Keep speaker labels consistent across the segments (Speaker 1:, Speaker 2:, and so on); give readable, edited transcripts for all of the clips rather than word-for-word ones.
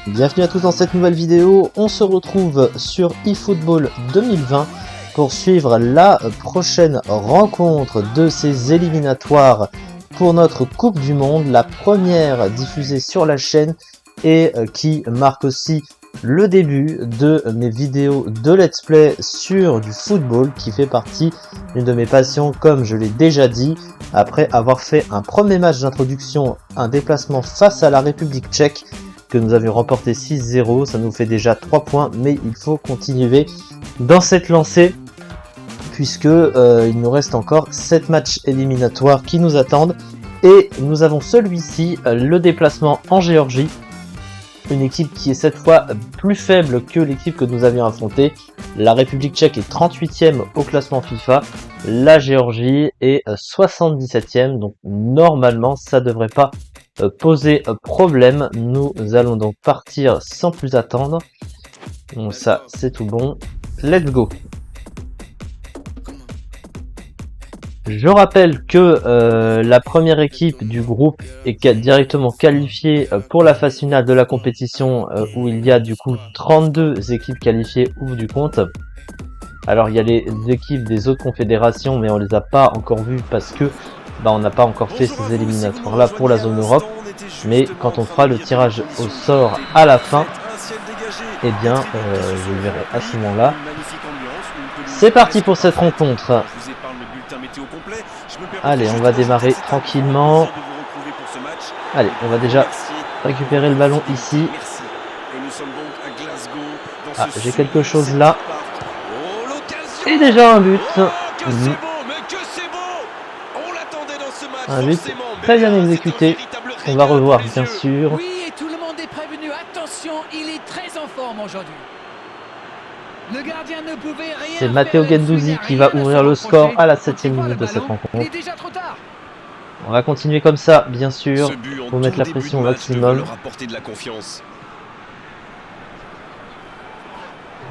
Speaker 1: Bienvenue à tous dans cette nouvelle vidéo. On se retrouve sur eFootball 2020 pour suivre la prochaine rencontre de ces éliminatoires pour notre Coupe du Monde, la première diffusée sur la chaîne et qui marque aussi le début de mes vidéos de let's play sur du football, qui fait partie d'une de mes passions, comme je l'ai déjà dit. Après avoir fait un premier match d'introduction, un déplacement face à la République tchèque que nous avions remporté 6-0, ça nous fait déjà 3 points, mais il faut continuer dans cette lancée puisque il nous reste encore 7 matchs éliminatoires qui nous attendent, et nous avons celui-ci, le déplacement en Géorgie, une équipe qui est cette fois plus faible que l'équipe que nous avions affrontée. La République tchèque est 38e au classement FIFA, la Géorgie est 77e, donc normalement ça devrait pas poser problème. Nous allons donc partir sans plus attendre. Donc ça c'est tout bon, let's go. Je rappelle que la première équipe du groupe est directement qualifiée pour la phase finale de la compétition, où il y a du coup 32 équipes qualifiées au bout du compte. Alors il y a les équipes des autres confédérations, mais on les a pas encore vues parce que on n'a pas encore fait ces éliminatoires là pour la zone Europe. Mais quand on fera le tirage au sort à la fin, eh bien je le verrai à ce moment là. C'est parti pour cette rencontre. Allez, on va démarrer tranquillement. Allez, on va déjà récupérer le ballon ici. Ah, j'ai quelque chose là. Et déjà un but. Un but très bien exécuté. On va revoir bien sûr.
Speaker 2: Oui, et tout le monde est prévenu. Attention, il est très en forme aujourd'hui. Le gardien ne pouvait rien.
Speaker 1: C'est Matteo Guendouzi qui va ouvrir le score à la 7e minute de cette rencontre.
Speaker 2: Il est déjà trop tard.
Speaker 1: On va continuer comme ça, bien sûr. Pour mettre la pression au maximum.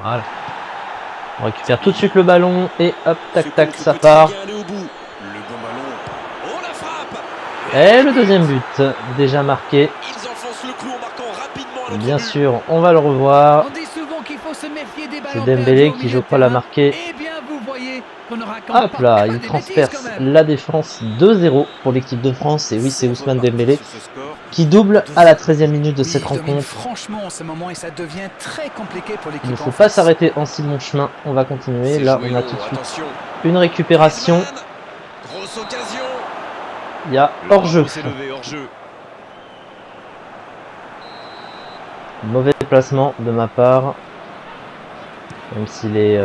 Speaker 1: Voilà. On récupère tout de suite le ballon et hop, tac tac, ça part. Et le deuxième but, déjà marqué. Bien sûr, on va le revoir. C'est Dembélé qui, je crois, l'a marqué. Hop là, il transperce la défense. 2-0 pour l'équipe de France. Et oui, c'est Ousmane Dembélé qui double à la 13e minute de cette rencontre.
Speaker 2: Franchement, en ce moment, et ça devient très compliqué pour l'équipe.
Speaker 1: Il ne faut pas s'arrêter en si bon chemin. On va continuer. Là, on a tout de suite une récupération. Il y a hors-jeu. Mauvais placement de ma part. Même s'il est,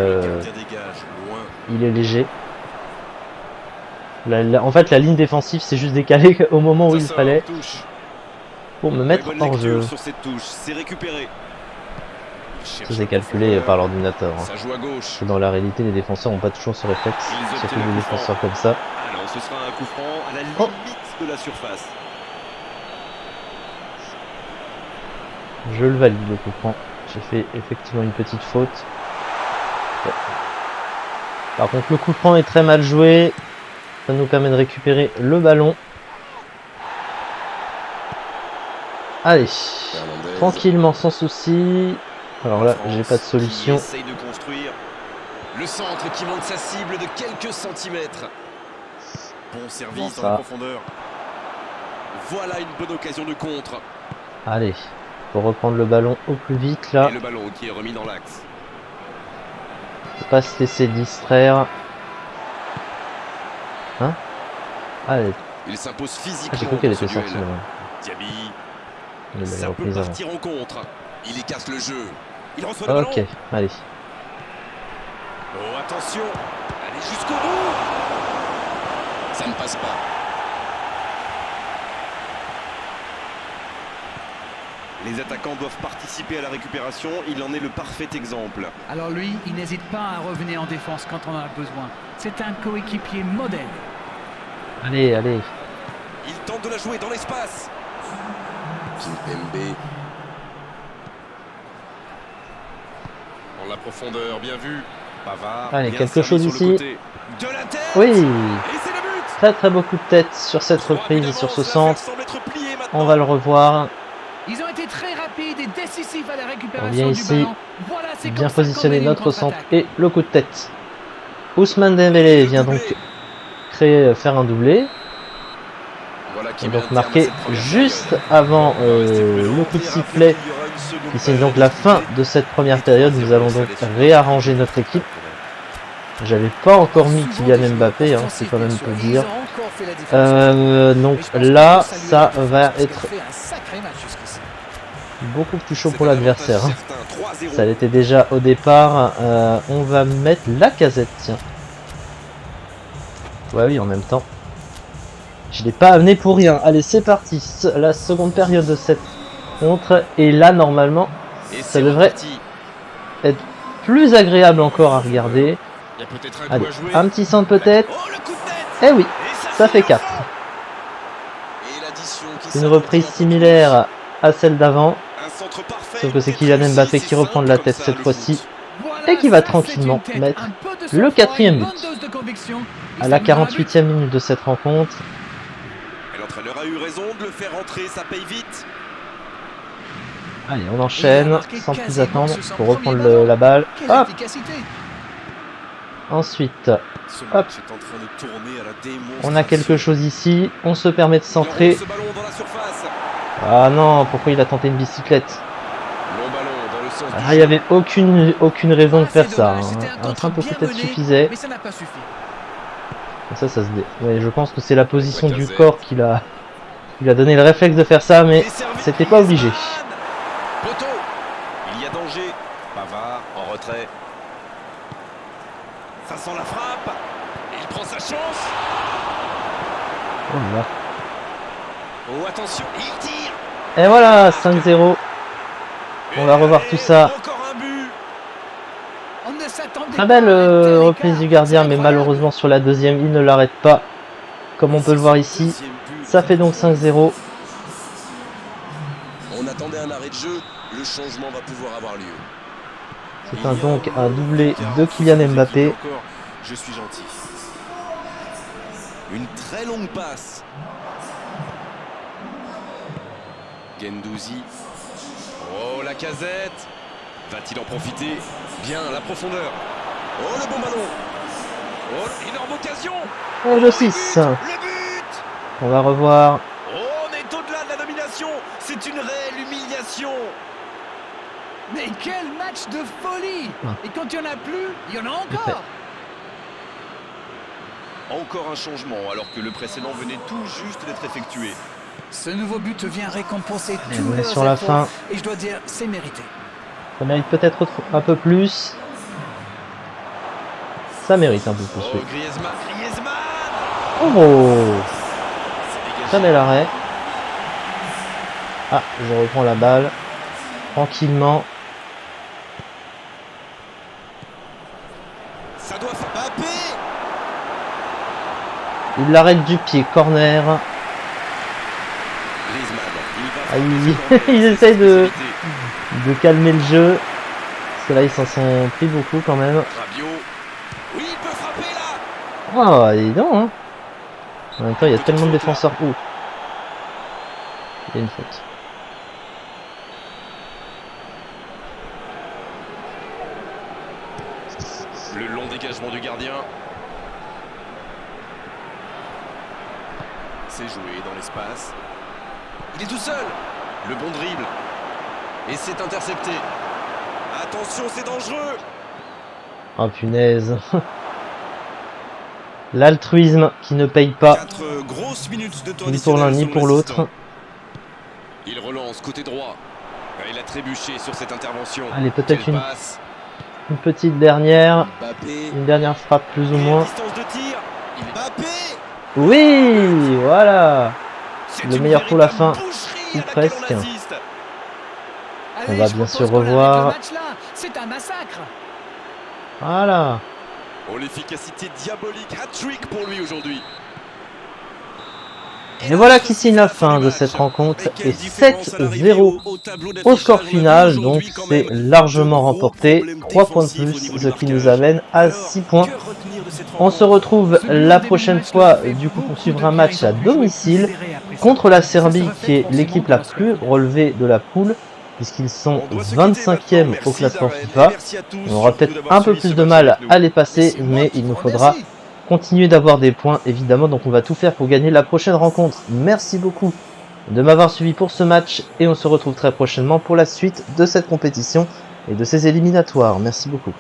Speaker 1: il est léger. En fait, la ligne défensive s'est juste décalée au moment où il fallait pour me mettre hors jeu. C'est calculé par l'ordinateur. Hein. Dans la réalité, les défenseurs n'ont pas toujours ce réflexe, surtout des défenseurs comme ça.
Speaker 3: Alors, ce sera un coup franc à la limite de la surface.
Speaker 1: Je le valide, le coup franc. J'ai fait effectivement une petite faute. Par contre, le coup franc est très mal joué. Ça nous permet de récupérer le ballon. Allez, tranquillement, sans souci. Alors là, j'ai pas de solution.
Speaker 3: Essaye de construire le centre qui monte sa cible de quelques centimètres. Bon service dans la profondeur. Voilà une bonne occasion de contre.
Speaker 1: Allez, faut reprendre le ballon au plus vite là.
Speaker 3: Et le ballon qui est remis dans l'axe.
Speaker 1: Faut pas se laisser distraire. Hein? Allez.
Speaker 3: Il s'impose physiquement.
Speaker 1: Ah, j'ai cru qu'elle était sortie.
Speaker 3: Diaby. Ça peut partir en contre. Il y casse le jeu. Il reçoit le ballon.
Speaker 1: Ok, allez.
Speaker 3: Oh, attention. Allez jusqu'au bout. Ça ne passe pas. Les attaquants doivent participer à la récupération. Il en est le parfait exemple.
Speaker 2: Alors lui, il n'hésite pas à revenir en défense quand on en a besoin. C'est un coéquipier modèle.
Speaker 1: Allez, allez.
Speaker 3: Il tente de la jouer dans l'espace. Kimpembe. En la profondeur, bien vu. Pavard.
Speaker 1: Allez, quelque chose ici.
Speaker 3: De la tête.
Speaker 1: Oui.
Speaker 3: Et c'est le but.
Speaker 1: Très très beau coup de tête sur cette reprise et sur ce centre. On va le revoir.
Speaker 2: Ils ont été très rapides rapide et décisif à la
Speaker 1: On
Speaker 2: récupération
Speaker 1: vient
Speaker 2: du
Speaker 1: ici,
Speaker 2: ballon. Voilà, c'est
Speaker 1: bien
Speaker 2: comme ça qu'on
Speaker 1: positionner
Speaker 2: mène une
Speaker 1: notre centre
Speaker 2: contre-attaque.
Speaker 1: et le coup de tête. Ousmane Dembélé vient donc faire un doublé.
Speaker 3: Voilà qui
Speaker 1: Et
Speaker 3: met
Speaker 1: donc
Speaker 3: un terme à
Speaker 1: marqué
Speaker 3: cette première
Speaker 1: juste
Speaker 3: période.
Speaker 1: avant
Speaker 3: On va rester prudent
Speaker 1: le coup de
Speaker 3: et rappeler
Speaker 1: sifflet
Speaker 3: qu'il y aura une seconde
Speaker 1: qui signe
Speaker 3: période
Speaker 1: donc la fin
Speaker 3: disputée.
Speaker 1: de cette première
Speaker 3: Et
Speaker 1: période. Nous
Speaker 3: 3-0,
Speaker 1: allons
Speaker 3: ça
Speaker 1: donc
Speaker 3: laisse une
Speaker 1: réarranger notre
Speaker 3: marge
Speaker 1: équipe.
Speaker 3: quand même.
Speaker 1: J'avais pas encore mis
Speaker 2: Souvent
Speaker 1: Kylian
Speaker 2: des joueurs
Speaker 1: Mbappé, hein, c'est
Speaker 2: offensifs,
Speaker 1: quand
Speaker 2: bien
Speaker 1: même
Speaker 2: sûr.
Speaker 1: peu
Speaker 2: Ils
Speaker 1: dire.
Speaker 2: ont encore fait la différence.
Speaker 1: Donc
Speaker 2: Mais je pense qu'on
Speaker 1: là,
Speaker 2: peut saluer
Speaker 1: ça
Speaker 2: la défense
Speaker 1: va
Speaker 2: parce qu'elle
Speaker 1: être
Speaker 2: fait un sacré match jusqu'ici.
Speaker 1: beaucoup plus chaud
Speaker 3: C'est
Speaker 1: pour
Speaker 3: un avantage
Speaker 1: l'adversaire. Hein.
Speaker 3: certain, 3-0.
Speaker 1: Ça l'était déjà au départ. On va mettre la Lacazette, tiens. Ouais, oui, en même temps. Je l'ai pas amené pour rien. Allez, c'est parti. La seconde période de cette contre. Et là, normalement,
Speaker 3: Et
Speaker 1: ça
Speaker 3: c'est
Speaker 1: devrait
Speaker 3: reparti.
Speaker 1: être plus agréable encore à regarder.
Speaker 3: Il y a peut-être un coup
Speaker 1: Allez,
Speaker 3: à jouer.
Speaker 1: un petit centre peut-être.
Speaker 3: Oh, le coup de tête.
Speaker 1: Eh oui,
Speaker 3: Et
Speaker 1: ça fait
Speaker 3: finit
Speaker 1: 4.
Speaker 3: enfin. Et l'addition qui
Speaker 1: Une
Speaker 3: s'alourdit
Speaker 1: reprise
Speaker 3: un peu
Speaker 1: similaire à celle d'avant.
Speaker 3: plus. Un centre parfait,
Speaker 1: Sauf que c'est
Speaker 3: tête
Speaker 1: Kylian
Speaker 3: réussie,
Speaker 1: Mbappé
Speaker 3: c'est
Speaker 1: qui reprend de
Speaker 3: simple
Speaker 1: la
Speaker 3: comme
Speaker 1: tête
Speaker 3: ça,
Speaker 1: cette
Speaker 3: le
Speaker 1: fois-ci.
Speaker 3: foot.
Speaker 2: Voilà,
Speaker 1: Et qui va
Speaker 2: ça, c'est
Speaker 1: tranquillement
Speaker 2: une tête.
Speaker 1: mettre
Speaker 2: Un peu de
Speaker 1: le
Speaker 2: sang-froid,
Speaker 1: quatrième
Speaker 2: une
Speaker 1: but.
Speaker 2: bonne dose de conviction.
Speaker 1: À
Speaker 2: Et
Speaker 1: la
Speaker 2: ça mènera un but.
Speaker 1: 48e minute de cette rencontre.
Speaker 3: Et l'entraîneur a eu raison de le faire rentrer, ça paye vite.
Speaker 1: Allez, on enchaîne
Speaker 2: marqué
Speaker 1: sans plus
Speaker 2: quasiment
Speaker 1: attendre
Speaker 2: sur son
Speaker 1: pour
Speaker 2: premier
Speaker 1: reprendre
Speaker 2: ballon.
Speaker 1: la balle.
Speaker 2: Quelle
Speaker 1: Hop.
Speaker 2: efficacité.
Speaker 1: Ensuite,
Speaker 3: Ce
Speaker 1: hop,
Speaker 3: match est en train de tourner à la démonstration.
Speaker 1: on a quelque chose ici. On se permet de
Speaker 3: Il enroule
Speaker 1: centrer.
Speaker 3: ce ballon dans la surface.
Speaker 1: Ah non, pourquoi il a tenté une bicyclette?
Speaker 3: Long ballon dans le sens du
Speaker 1: Ah, il n'y
Speaker 3: jeu.
Speaker 1: avait aucune raison de
Speaker 2: Ah,
Speaker 1: faire
Speaker 2: c'est
Speaker 1: ça.
Speaker 2: dommage,
Speaker 1: Hein.
Speaker 2: c'était un
Speaker 1: Un
Speaker 2: contre
Speaker 1: simple
Speaker 2: bien
Speaker 1: coup de tête
Speaker 2: mené,
Speaker 1: suffisait.
Speaker 2: mais ça n'a pas suffi.
Speaker 1: Ça se dit. Ouais, je pense que c'est la position du
Speaker 3: Lacazette.
Speaker 1: corps qui lui a donné le réflexe de faire ça, mais
Speaker 3: Et servi,
Speaker 1: c'était pas obligé.
Speaker 3: Griezmann. Poteau. Il y a danger. Pavard en retrait. Ça sent la frappe. Et il prend sa chance.
Speaker 1: Oh là.
Speaker 3: Oh, attention, il tire.
Speaker 1: Et voilà, 5-0. On va revoir tout ça.
Speaker 3: Encore un but.
Speaker 2: On ne s'attendait
Speaker 1: Très
Speaker 2: pas
Speaker 1: belle
Speaker 2: à un tel
Speaker 1: reprise
Speaker 2: écart.
Speaker 1: du gardien,
Speaker 2: C'est
Speaker 1: mais
Speaker 2: incroyable.
Speaker 1: malheureusement sur la deuxième, il ne l'arrête pas. Comme on peut le voir ici. Ça fait donc 5-0.
Speaker 3: On attendait un arrêt de jeu. Le changement va pouvoir avoir lieu.
Speaker 1: C'est donc un doublé de Kylian Mbappé.
Speaker 3: Encore, je suis gentil. Une très longue passe. Guendouzi. Oh, Lacazette. Va-t-il en profiter? Bien, la profondeur. Oh, le bon ballon. Oh, énorme occasion.
Speaker 1: Et le 6.
Speaker 3: Le but.
Speaker 1: On va revoir.
Speaker 3: Oh, on est au-delà de la domination. C'est une réelle humiliation.
Speaker 2: Mais quel match de folie. Et quand il n'y en a plus, il y en a encore.
Speaker 3: Encore un changement alors que le précédent venait tout juste d'être effectué.
Speaker 2: Ce nouveau but vient récompenser
Speaker 1: Et
Speaker 2: tous
Speaker 1: on est
Speaker 2: leurs
Speaker 1: sur la
Speaker 2: efforts.
Speaker 1: fin.
Speaker 2: Et je dois dire, c'est mérité.
Speaker 1: Ça mérite peut-être un peu plus. Ça mérite un peu plus,
Speaker 3: Oh,
Speaker 1: oui.
Speaker 3: Griezmann.
Speaker 1: Oh,
Speaker 3: C'est dégagé.
Speaker 1: très bel arrêt. Ah, je reprends la balle. Tranquillement.
Speaker 3: Ça doit faire Mbappé.
Speaker 1: Il l'arrête du pied. Corner.
Speaker 3: Griezmann, il va
Speaker 1: Ah,
Speaker 3: frapper ce corner,
Speaker 1: ils
Speaker 3: c'est
Speaker 1: essayent
Speaker 3: sa
Speaker 1: de
Speaker 3: spécialité.
Speaker 1: calmer le jeu. Parce que là, ils s'en sont pris beaucoup quand même.
Speaker 3: Rabiot. Oui, il peut frapper là.
Speaker 1: Oh, dis donc, hein. En même temps, il y a tellement de défenseurs. Ouh. Il y a une faute.
Speaker 3: Le long dégagement du gardien. C'est joué dans l'espace. Il est tout seul. Le bon dribble. Et c'est intercepté. Attention, c'est dangereux.
Speaker 1: Oh punaise. L'altruisme qui ne paye pas.
Speaker 3: 4 grosses minutes de temps
Speaker 1: Ni pour l'un
Speaker 3: additionnel
Speaker 1: ni
Speaker 3: selon
Speaker 1: pour l'autre.
Speaker 3: l'assistant. Il relance côté droit. Il a trébuché sur cette intervention.
Speaker 1: Allez, peut-être
Speaker 3: Quelle
Speaker 1: une
Speaker 3: passe.
Speaker 1: petite dernière.
Speaker 3: Mbappé.
Speaker 1: Une dernière frappe plus ou
Speaker 3: Et
Speaker 1: moins.
Speaker 3: distance de tir. Mbappé.
Speaker 1: Oui, voilà.
Speaker 3: C'est
Speaker 1: Le
Speaker 3: une
Speaker 1: meilleur pour la fin,
Speaker 3: véritable boucherie
Speaker 1: ou
Speaker 3: à laquelle
Speaker 1: presque.
Speaker 3: on assiste.
Speaker 2: Allez,
Speaker 1: va
Speaker 2: je
Speaker 1: bien
Speaker 2: propose
Speaker 1: sûr
Speaker 2: qu'on arrête
Speaker 1: revoir.
Speaker 2: le match là. C'est un massacre.
Speaker 1: Voilà.
Speaker 3: Oh, l'efficacité diabolique. Hat-trick pour lui aujourd'hui.
Speaker 1: Et voilà qui signe la fin de cette rencontre. Et 7-0 au score final. Donc c'est largement remporté. 3 points de plus, ce qui nous amène à 6 points. On se retrouve la prochaine fois du coup pour suivre un match à domicile contre la Serbie qui est l'équipe la plus relevée de la poule. puisqu'ils sont
Speaker 3: On doit se
Speaker 1: 25e
Speaker 3: quitter maintenant.
Speaker 1: au
Speaker 3: Merci,
Speaker 1: classement
Speaker 3: Darren,
Speaker 1: FIFA.
Speaker 3: et merci à tous,
Speaker 1: On aura
Speaker 3: surtout
Speaker 1: peut-être
Speaker 3: d'avoir
Speaker 1: un peu
Speaker 3: suivi
Speaker 1: plus
Speaker 3: ce
Speaker 1: de
Speaker 3: match
Speaker 1: mal
Speaker 3: avec nous.
Speaker 1: à les passer,
Speaker 2: C'est moi
Speaker 1: mais
Speaker 2: qui
Speaker 1: il nous
Speaker 2: vous
Speaker 1: faudra
Speaker 2: remercie.
Speaker 1: continuer d'avoir des points, évidemment, donc on va tout faire pour gagner la prochaine rencontre. Merci beaucoup de m'avoir suivi pour ce match, et on se retrouve très prochainement pour la suite de cette compétition et de ces éliminatoires. Merci beaucoup.